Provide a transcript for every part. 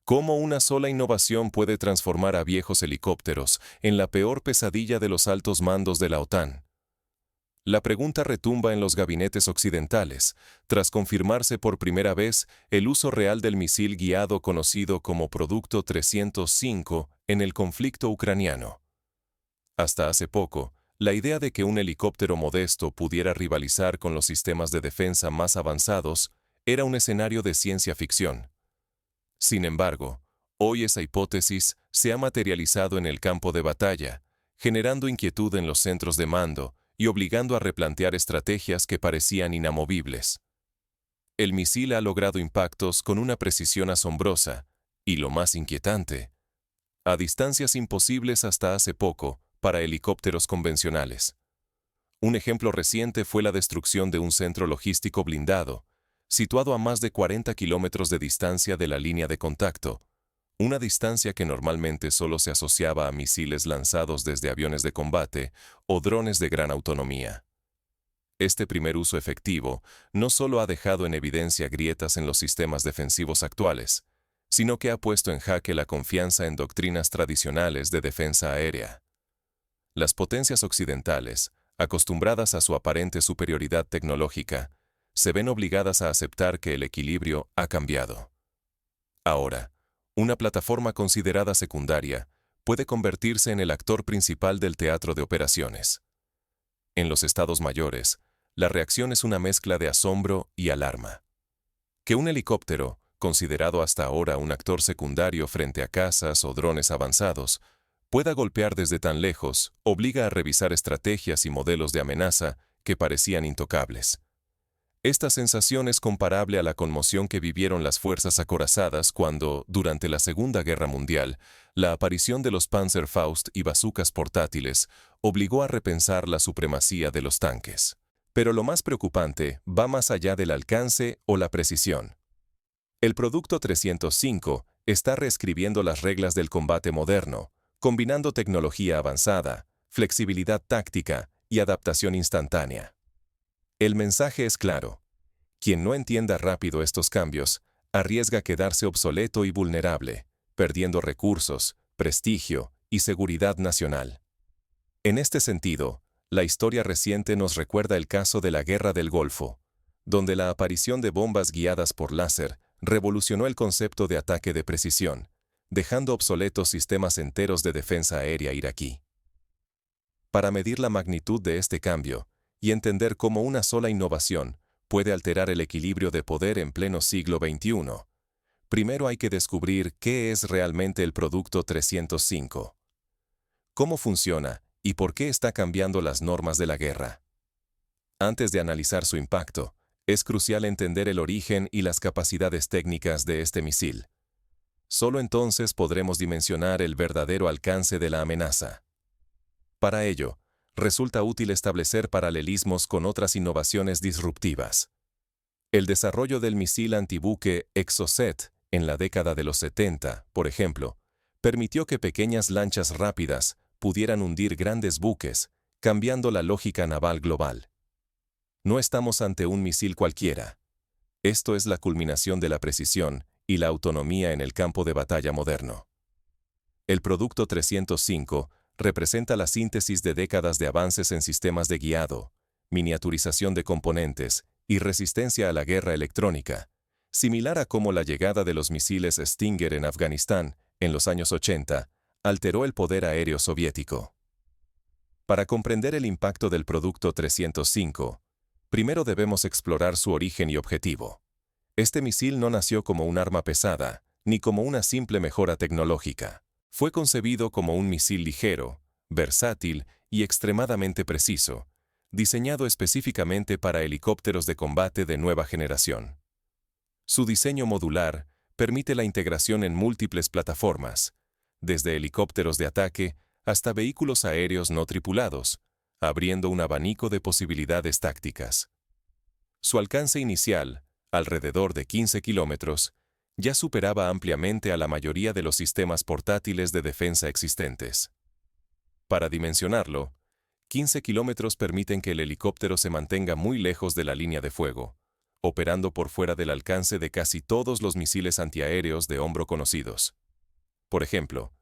¿Cómo una sola innovación puede transformar a viejos helicópteros en la peor pesadilla de los altos mandos de la OTAN? La pregunta retumba en los gabinetes occidentales, tras confirmarse por primera vez el uso real del misil guiado conocido como Producto 305 en el conflicto ucraniano. Hasta hace poco, la idea de que un helicóptero modesto pudiera rivalizar con los sistemas de defensa más avanzados era un escenario de ciencia ficción. Sin embargo, hoy esa hipótesis se ha materializado en el campo de batalla, generando inquietud en los centros de mando y obligando a replantear estrategias que parecían inamovibles. El misil ha logrado impactos con una precisión asombrosa, y lo más inquietante, a distancias imposibles hasta hace poco para helicópteros convencionales. Un ejemplo reciente fue la destrucción de un centro logístico blindado, situado a más de 40 kilómetros de distancia de la línea de contacto, una distancia que normalmente solo se asociaba a misiles lanzados desde aviones de combate o drones de gran autonomía. Este primer uso efectivo no solo ha dejado en evidencia grietas en los sistemas defensivos actuales, sino que ha puesto en jaque la confianza en doctrinas tradicionales de defensa aérea. Las potencias occidentales, acostumbradas a su aparente superioridad tecnológica, se ven obligadas a aceptar que el equilibrio ha cambiado. Ahora, una plataforma considerada secundaria puede convertirse en el actor principal del teatro de operaciones. En los estados mayores, la reacción es una mezcla de asombro y alarma. Que un helicóptero, considerado hasta ahora un actor secundario frente a cazas o drones avanzados, pueda golpear desde tan lejos, obliga a revisar estrategias y modelos de amenaza que parecían intocables. Esta sensación es comparable a la conmoción que vivieron las fuerzas acorazadas cuando, durante la Segunda Guerra Mundial, la aparición de los Panzerfaust y bazucas portátiles obligó a repensar la supremacía de los tanques. Pero lo más preocupante va más allá del alcance o la precisión. El Producto 305 está reescribiendo las reglas del combate moderno, combinando tecnología avanzada, flexibilidad táctica y adaptación instantánea. El mensaje es claro. Quien no entienda rápido estos cambios, arriesga quedarse obsoleto y vulnerable, perdiendo recursos, prestigio y seguridad nacional. En este sentido, la historia reciente nos recuerda el caso de la Guerra del Golfo, donde la aparición de bombas guiadas por láser revolucionó el concepto de ataque de precisión, dejando obsoletos sistemas enteros de defensa aérea iraquí. Para medir la magnitud de este cambio, y entender cómo una sola innovación puede alterar el equilibrio de poder en pleno siglo XXI, primero hay que descubrir qué es realmente el Producto 305. ¿Cómo funciona y por qué está cambiando las normas de la guerra? Antes de analizar su impacto, es crucial entender el origen y las capacidades técnicas de este misil. Solo entonces podremos dimensionar el verdadero alcance de la amenaza. Para ello, resulta útil establecer paralelismos con otras innovaciones disruptivas. El desarrollo del misil antibuque Exocet en la década de los 70, por ejemplo, permitió que pequeñas lanchas rápidas pudieran hundir grandes buques, cambiando la lógica naval global. No estamos ante un misil cualquiera. Esto es la culminación de la precisión y la autonomía en el campo de batalla moderno. El Producto 305 representa la síntesis de décadas de avances en sistemas de guiado, miniaturización de componentes y resistencia a la guerra electrónica, similar a cómo la llegada de los misiles Stinger en Afganistán, en los años 80, alteró el poder aéreo soviético. Para comprender el impacto del Producto 305, primero debemos explorar su origen y objetivo. Este misil no nació como un arma pesada, ni como una simple mejora tecnológica. Fue concebido como un misil ligero, versátil y extremadamente preciso, diseñado específicamente para helicópteros de combate de nueva generación. Su diseño modular permite la integración en múltiples plataformas, desde helicópteros de ataque hasta vehículos aéreos no tripulados, abriendo un abanico de posibilidades tácticas. Su alcance inicial, alrededor de 15 kilómetros, ya superaba ampliamente a la mayoría de los sistemas portátiles de defensa existentes. Para dimensionarlo, 15 kilómetros permiten que el helicóptero se mantenga muy lejos de la línea de fuego, operando por fuera del alcance de casi todos los misiles antiaéreos de hombro conocidos. Por ejemplo,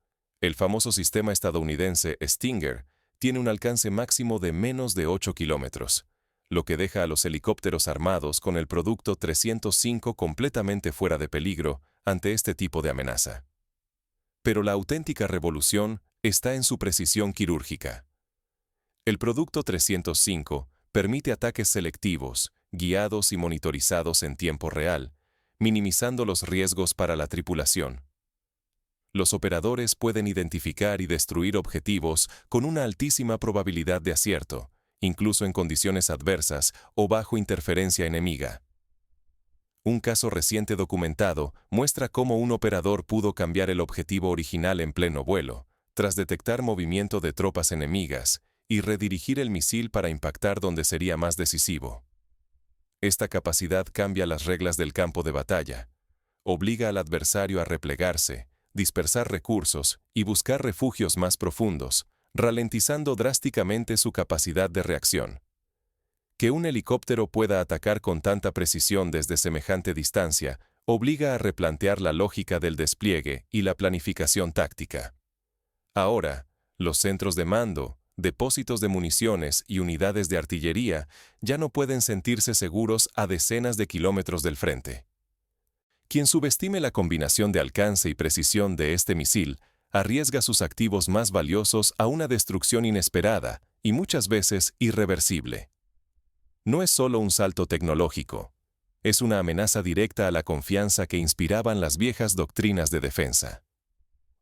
el famoso sistema estadounidense Stinger tiene un alcance máximo de menos de 8 kilómetros, lo que deja a los helicópteros armados con el Producto 305 completamente fuera de peligro ante este tipo de amenaza. Pero la auténtica revolución está en su precisión quirúrgica. El Producto 305 permite ataques selectivos, guiados y monitorizados en tiempo real, minimizando los riesgos para la tripulación. Los operadores pueden identificar y destruir objetivos con una altísima probabilidad de acierto, incluso en condiciones adversas o bajo interferencia enemiga. Un caso reciente documentado muestra cómo un operador pudo cambiar el objetivo original en pleno vuelo, tras detectar movimiento de tropas enemigas, y redirigir el misil para impactar donde sería más decisivo. Esta capacidad cambia las reglas del campo de batalla, obliga al adversario a replegarse, dispersar recursos y buscar refugios más profundos, ralentizando drásticamente su capacidad de reacción. Que un helicóptero pueda atacar con tanta precisión desde semejante distancia obliga a replantear la lógica del despliegue y la planificación táctica. Ahora, los centros de mando, depósitos de municiones y unidades de artillería ya no pueden sentirse seguros a decenas de kilómetros del frente. Quien subestime la combinación de alcance y precisión de este misil arriesga sus activos más valiosos a una destrucción inesperada y muchas veces irreversible. No es solo un salto tecnológico, es una amenaza directa a la confianza que inspiraban las viejas doctrinas de defensa.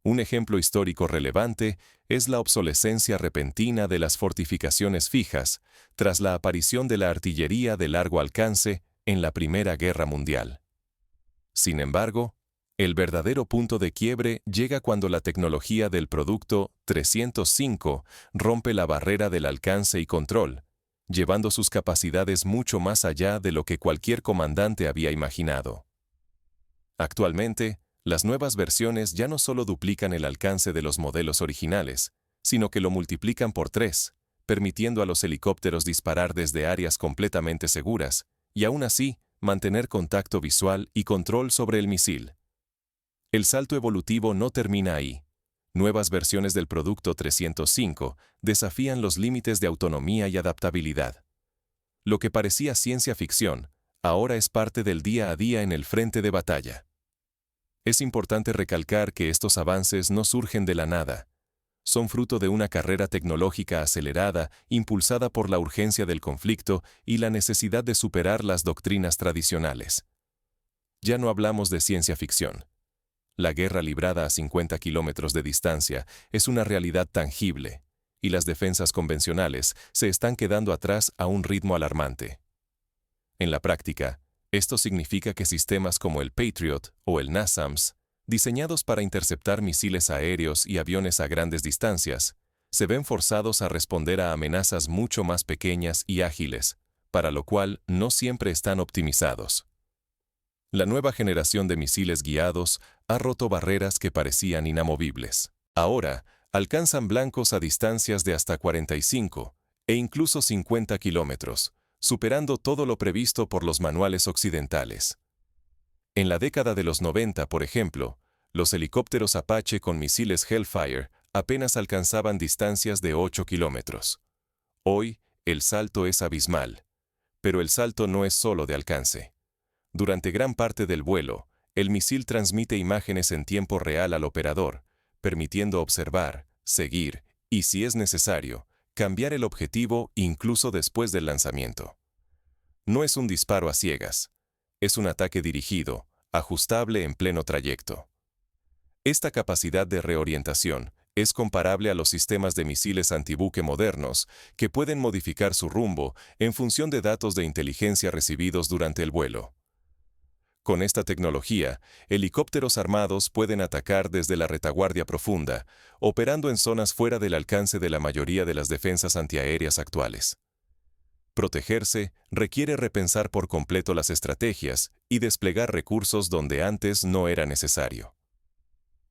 Un ejemplo histórico relevante es la obsolescencia repentina de las fortificaciones fijas tras la aparición de la artillería de largo alcance en la Primera Guerra Mundial. Sin embargo, el verdadero punto de quiebre llega cuando la tecnología del Producto 305 rompe la barrera del alcance y control, llevando sus capacidades mucho más allá de lo que cualquier comandante había imaginado. Actualmente, las nuevas versiones ya no solo duplican el alcance de los modelos originales, sino que lo multiplican por 3, permitiendo a los helicópteros disparar desde áreas completamente seguras, y aún así, mantener contacto visual y control sobre el misil. El salto evolutivo no termina ahí. Nuevas versiones del Producto 305 desafían los límites de autonomía y adaptabilidad. Lo que parecía ciencia ficción, ahora es parte del día a día en el frente de batalla. Es importante recalcar que estos avances no surgen de la nada. Son fruto de una carrera tecnológica acelerada, impulsada por la urgencia del conflicto y la necesidad de superar las doctrinas tradicionales. Ya no hablamos de ciencia ficción. La guerra librada a 50 kilómetros de distancia es una realidad tangible, y las defensas convencionales se están quedando atrás a un ritmo alarmante. En la práctica, esto significa que sistemas como el Patriot o el NASAMS, diseñados para interceptar misiles aéreos y aviones a grandes distancias, se ven forzados a responder a amenazas mucho más pequeñas y ágiles, para lo cual no siempre están optimizados. La nueva generación de misiles guiados ha roto barreras que parecían inamovibles. Ahora, alcanzan blancos a distancias de hasta 45 e incluso 50 kilómetros, superando todo lo previsto por los manuales occidentales. En la década de los 90, por ejemplo, los helicópteros Apache con misiles Hellfire apenas alcanzaban distancias de 8 kilómetros. Hoy, el salto es abismal. Pero el salto no es solo de alcance. Durante gran parte del vuelo, el misil transmite imágenes en tiempo real al operador, permitiendo observar, seguir y, si es necesario, cambiar el objetivo incluso después del lanzamiento. No es un disparo a ciegas. Es un ataque dirigido, ajustable en pleno trayecto. Esta capacidad de reorientación es comparable a los sistemas de misiles antibuque modernos que pueden modificar su rumbo en función de datos de inteligencia recibidos durante el vuelo. Con esta tecnología, helicópteros armados pueden atacar desde la retaguardia profunda, operando en zonas fuera del alcance de la mayoría de las defensas antiaéreas actuales. Protegerse requiere repensar por completo las estrategias y desplegar recursos donde antes no era necesario.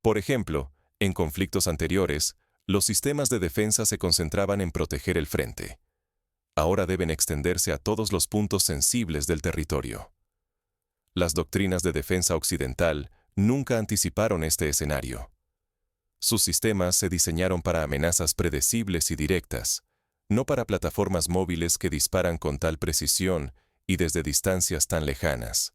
Por ejemplo, en conflictos anteriores, los sistemas de defensa se concentraban en proteger el frente. ahora deben extenderse a todos los puntos sensibles del territorio. Las doctrinas de defensa occidental nunca anticiparon este escenario. Sus sistemas se diseñaron para amenazas predecibles y directas, no para plataformas móviles que disparan con tal precisión y desde distancias tan lejanas.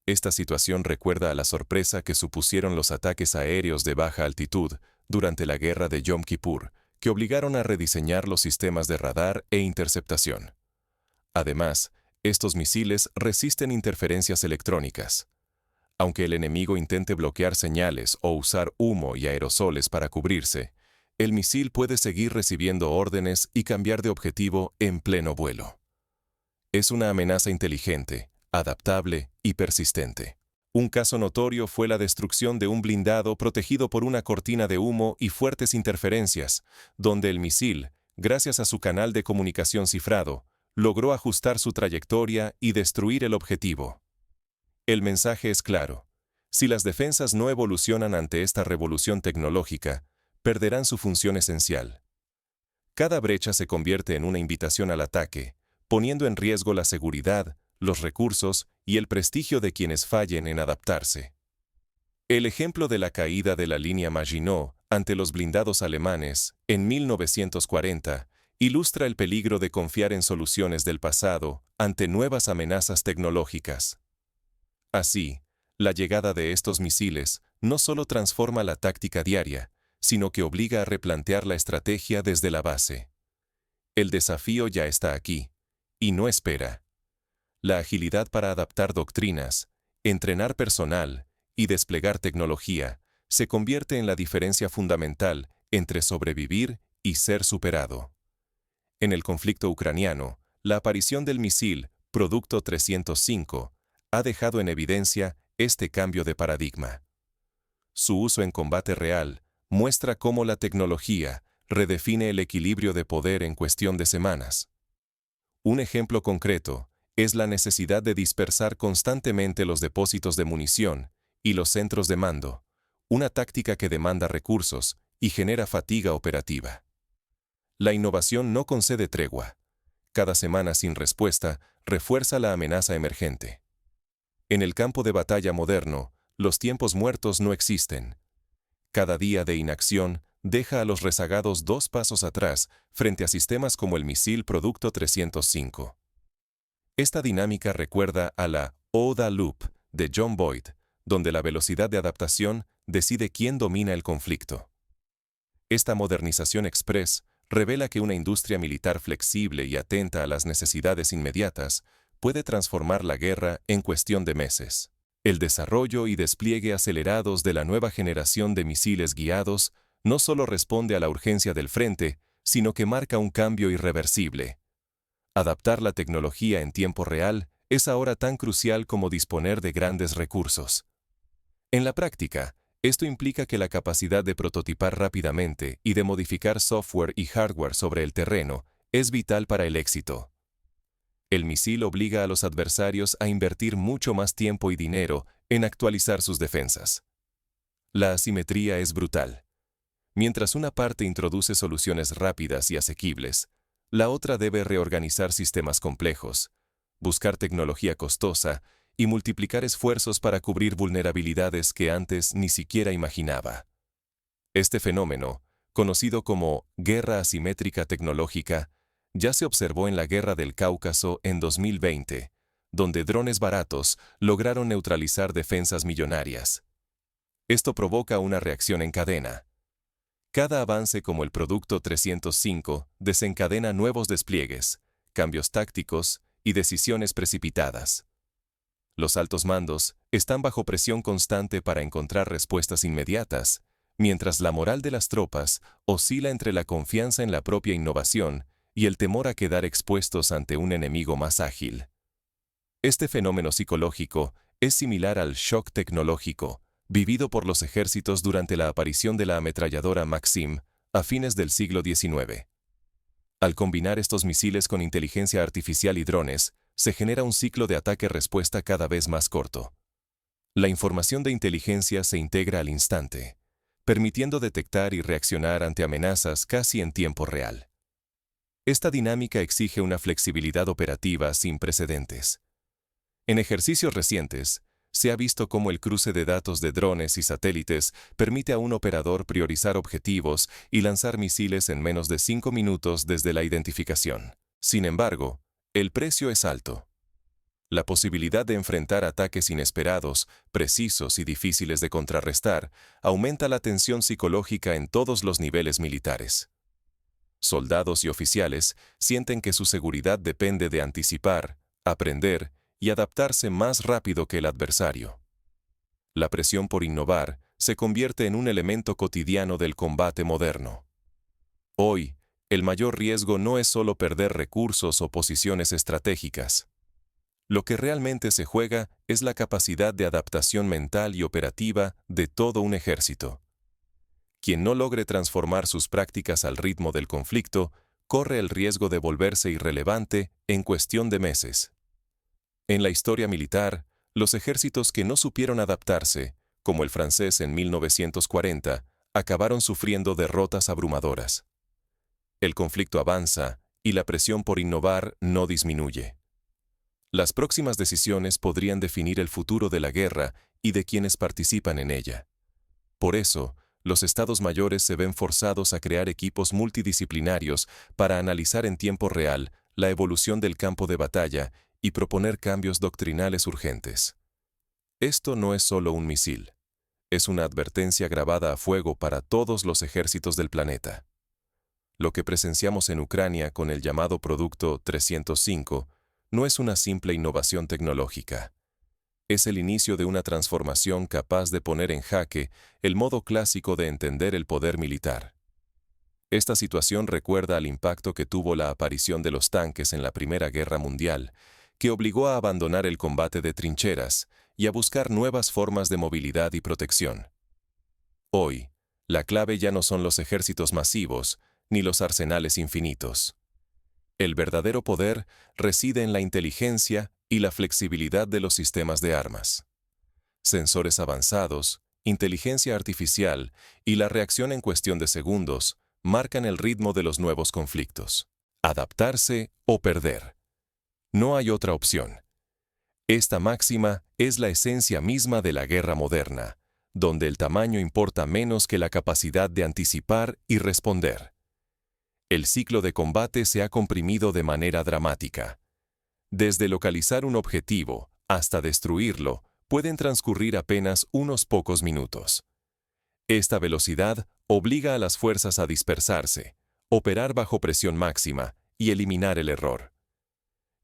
Esta situación recuerda a la sorpresa que supusieron los ataques aéreos de baja altitud durante la guerra de Yom Kippur, que obligaron a rediseñar los sistemas de radar e interceptación. Además, estos misiles resisten interferencias electrónicas. Aunque el enemigo intente bloquear señales o usar humo y aerosoles para cubrirse, el misil puede seguir recibiendo órdenes y cambiar de objetivo en pleno vuelo. Es una amenaza inteligente, adaptable y persistente. Un caso notorio fue la destrucción de un blindado protegido por una cortina de humo y fuertes interferencias, donde el misil, gracias a su canal de comunicación cifrado, logró ajustar su trayectoria y destruir el objetivo. El mensaje es claro: si las defensas no evolucionan ante esta revolución tecnológica, perderán su función esencial. Cada brecha se convierte en una invitación al ataque, poniendo en riesgo la seguridad, los recursos y el prestigio de quienes fallen en adaptarse. El ejemplo de la caída de la línea Maginot ante los blindados alemanes en 1940 ilustra el peligro de confiar en soluciones del pasado ante nuevas amenazas tecnológicas. Así, la llegada de estos misiles no solo transforma la táctica diaria, sino que obliga a replantear la estrategia desde la base. El desafío ya está aquí, y no espera. La agilidad para adaptar doctrinas, entrenar personal y desplegar tecnología se convierte en la diferencia fundamental entre sobrevivir y ser superado. En el conflicto ucraniano, la aparición del misil Producto 305 ha dejado en evidencia este cambio de paradigma. Su uso en combate real muestra cómo la tecnología redefine el equilibrio de poder en cuestión de semanas. Un ejemplo concreto es la necesidad de dispersar constantemente los depósitos de munición y los centros de mando, una táctica que demanda recursos y genera fatiga operativa. La innovación no concede tregua. Cada semana sin respuesta refuerza la amenaza emergente. En el campo de batalla moderno, los tiempos muertos no existen. Cada día de inacción deja a los rezagados 2 pasos atrás frente a sistemas como el misil Producto 305. Esta dinámica recuerda a la ODA Loop de John Boyd, donde la velocidad de adaptación decide quién domina el conflicto. Esta modernización express revela que una industria militar flexible y atenta a las necesidades inmediatas puede transformar la guerra en cuestión de meses. El desarrollo y despliegue acelerados de la nueva generación de misiles guiados no solo responde a la urgencia del frente, sino que marca un cambio irreversible. Adaptar la tecnología en tiempo real es ahora tan crucial como disponer de grandes recursos. En la práctica, esto implica que la capacidad de prototipar rápidamente y de modificar software y hardware sobre el terreno es vital para el éxito. El misil obliga a los adversarios a invertir mucho más tiempo y dinero en actualizar sus defensas. La asimetría es brutal. Mientras una parte introduce soluciones rápidas y asequibles, la otra debe reorganizar sistemas complejos, buscar tecnología costosa y multiplicar esfuerzos para cubrir vulnerabilidades que antes ni siquiera imaginaba. Este fenómeno, conocido como guerra asimétrica tecnológica, ya se observó en la Guerra del Cáucaso en 2020, donde drones baratos lograron neutralizar defensas millonarias. Esto provoca una reacción en cadena. Cada avance como el Producto 305 desencadena nuevos despliegues, cambios tácticos y decisiones precipitadas. Los altos mandos están bajo presión constante para encontrar respuestas inmediatas, mientras la moral de las tropas oscila entre la confianza en la propia innovación y el temor a quedar expuestos ante un enemigo más ágil. Este fenómeno psicológico es similar al shock tecnológico vivido por los ejércitos durante la aparición de la ametralladora Maxim a fines del siglo XIX. Al combinar estos misiles con inteligencia artificial y drones, se genera un ciclo de ataque-respuesta cada vez más corto. La información de inteligencia se integra al instante, permitiendo detectar y reaccionar ante amenazas casi en tiempo real. Esta dinámica exige una flexibilidad operativa sin precedentes. En ejercicios recientes, se ha visto cómo el cruce de datos de drones y satélites permite a un operador priorizar objetivos y lanzar misiles en menos de 5 minutos desde la identificación. Sin embargo, el precio es alto. La posibilidad de enfrentar ataques inesperados, precisos y difíciles de contrarrestar aumenta la tensión psicológica en todos los niveles militares. Soldados y oficiales sienten que su seguridad depende de anticipar, aprender y adaptarse más rápido que el adversario. La presión por innovar se convierte en un elemento cotidiano del combate moderno. Hoy, el mayor riesgo no es solo perder recursos o posiciones estratégicas. Lo que realmente se juega es la capacidad de adaptación mental y operativa de todo un ejército. Quien no logre transformar sus prácticas al ritmo del conflicto, corre el riesgo de volverse irrelevante en cuestión de meses. En la historia militar, los ejércitos que no supieron adaptarse, como el francés en 1940, acabaron sufriendo derrotas abrumadoras. El conflicto avanza y la presión por innovar no disminuye. Las próximas decisiones podrían definir el futuro de la guerra y de quienes participan en ella. Por eso, los estados mayores se ven forzados a crear equipos multidisciplinarios para analizar en tiempo real la evolución del campo de batalla y proponer cambios doctrinales urgentes. Esto no es solo un misil. Es una advertencia grabada a fuego para todos los ejércitos del planeta. Lo que presenciamos en Ucrania con el llamado Producto 305 no es una simple innovación tecnológica. Es el inicio de una transformación capaz de poner en jaque el modo clásico de entender el poder militar. Esta situación recuerda al impacto que tuvo la aparición de los tanques en la Primera Guerra Mundial, que obligó a abandonar el combate de trincheras y a buscar nuevas formas de movilidad y protección. Hoy, la clave ya no son los ejércitos masivos ni los arsenales infinitos. El verdadero poder reside en la inteligencia y la flexibilidad de los sistemas de armas. Sensores avanzados, inteligencia artificial y la reacción en cuestión de segundos marcan el ritmo de los nuevos conflictos. Adaptarse o perder. No hay otra opción. Esta máxima es la esencia misma de la guerra moderna, donde el tamaño importa menos que la capacidad de anticipar y responder. El ciclo de combate se ha comprimido de manera dramática. Desde localizar un objetivo hasta destruirlo, pueden transcurrir apenas unos pocos minutos. Esta velocidad obliga a las fuerzas a dispersarse, operar bajo presión máxima y eliminar el error.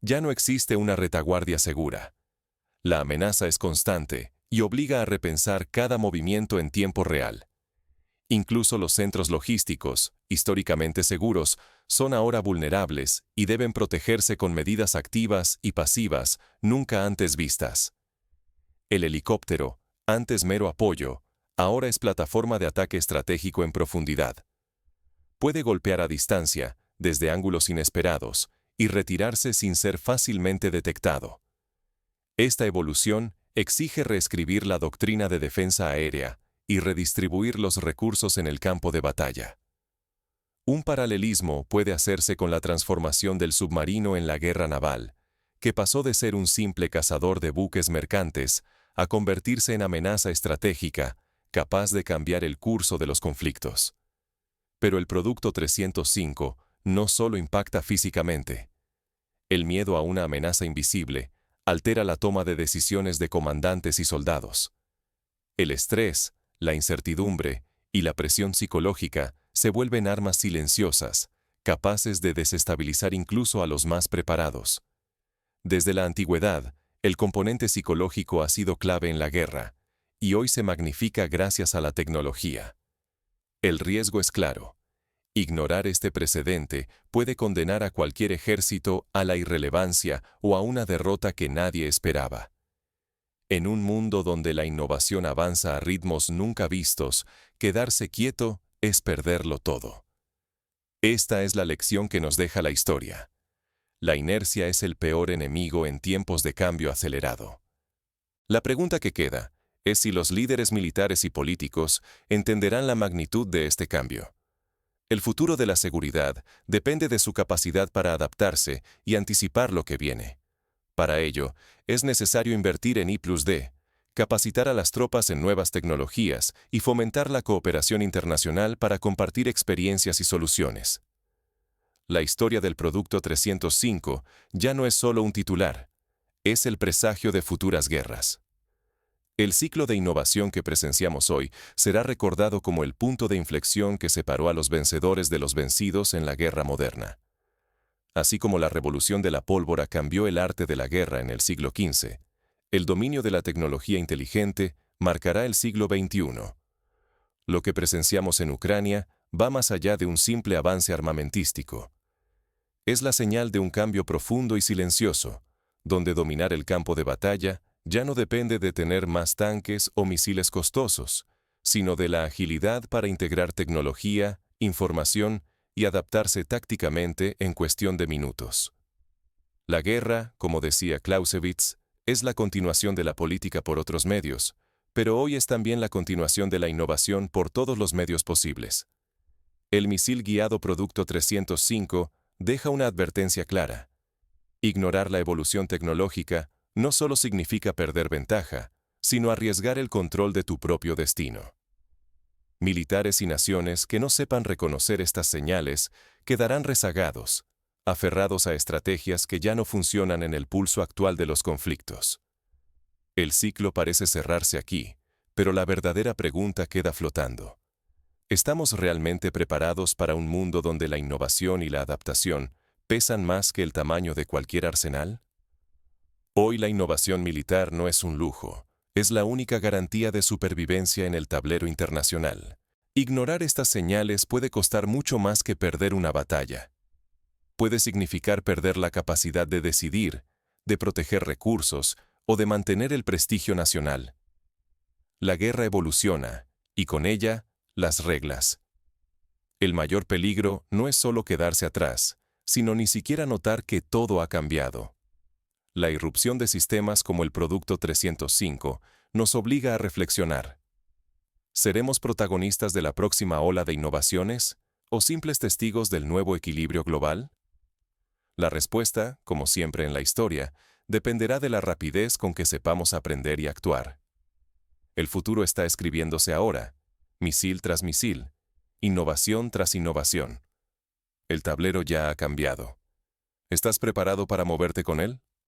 Ya no existe una retaguardia segura. La amenaza es constante y obliga a repensar cada movimiento en tiempo real. Incluso los centros logísticos, históricamente seguros, son ahora vulnerables y deben protegerse con medidas activas y pasivas nunca antes vistas. El helicóptero, antes mero apoyo, ahora es plataforma de ataque estratégico en profundidad. Puede golpear a distancia, desde ángulos inesperados, y retirarse sin ser fácilmente detectado. Esta evolución exige reescribir la doctrina de defensa aérea y redistribuir los recursos en el campo de batalla. Un paralelismo puede hacerse con la transformación del submarino en la guerra naval, que pasó de ser un simple cazador de buques mercantes a convertirse en amenaza estratégica, capaz de cambiar el curso de los conflictos. Pero el Producto 305 no solo impacta físicamente. El miedo a una amenaza invisible altera la toma de decisiones de comandantes y soldados. El estrés, la incertidumbre y la presión psicológica se vuelven armas silenciosas, capaces de desestabilizar incluso a los más preparados. Desde la antigüedad, el componente psicológico ha sido clave en la guerra, y hoy se magnifica gracias a la tecnología. El riesgo es claro. Ignorar este precedente puede condenar a cualquier ejército a la irrelevancia o a una derrota que nadie esperaba. En un mundo donde la innovación avanza a ritmos nunca vistos, quedarse quieto es perderlo todo. Esta es la lección que nos deja la historia. La inercia es el peor enemigo en tiempos de cambio acelerado. La pregunta que queda es si los líderes militares y políticos entenderán la magnitud de este cambio. El futuro de la seguridad depende de su capacidad para adaptarse y anticipar lo que viene. Para ello, es necesario invertir en I+D, capacitar a las tropas en nuevas tecnologías y fomentar la cooperación internacional para compartir experiencias y soluciones. La historia del Producto 305 ya no es solo un titular, es el presagio de futuras guerras. El ciclo de innovación que presenciamos hoy será recordado como el punto de inflexión que separó a los vencedores de los vencidos en la guerra moderna. Así como la revolución de la pólvora cambió el arte de la guerra en el siglo XV, el dominio de la tecnología inteligente marcará el siglo XXI. Lo que presenciamos en Ucrania va más allá de un simple avance armamentístico. Es la señal de un cambio profundo y silencioso, donde dominar el campo de batalla ya no depende de tener más tanques o misiles costosos, sino de la agilidad para integrar tecnología, información y adaptarse tácticamente en cuestión de minutos. La guerra, como decía Clausewitz, es la continuación de la política por otros medios, pero hoy es también la continuación de la innovación por todos los medios posibles. El misil guiado Producto 305 deja una advertencia clara. Ignorar la evolución tecnológica no solo significa perder ventaja, sino arriesgar el control de tu propio destino. Militares y naciones que no sepan reconocer estas señales quedarán rezagados, aferrados a estrategias que ya no funcionan en el pulso actual de los conflictos. El ciclo parece cerrarse aquí, pero la verdadera pregunta queda flotando. ¿Estamos realmente preparados para un mundo donde la innovación y la adaptación pesan más que el tamaño de cualquier arsenal? Hoy la innovación militar no es un lujo, es la única garantía de supervivencia en el tablero internacional. Ignorar estas señales puede costar mucho más que perder una batalla. Puede significar perder la capacidad de decidir, de proteger recursos o de mantener el prestigio nacional. La guerra evoluciona, y con ella, las reglas. El mayor peligro no es solo quedarse atrás, sino ni siquiera notar que todo ha cambiado. La irrupción de sistemas como el Producto 305 nos obliga a reflexionar. ¿Seremos protagonistas de la próxima ola de innovaciones o simples testigos del nuevo equilibrio global? La respuesta, como siempre en la historia, dependerá de la rapidez con que sepamos aprender y actuar. El futuro está escribiéndose ahora, misil tras misil, innovación tras innovación. El tablero ya ha cambiado. ¿Estás preparado para moverte con él?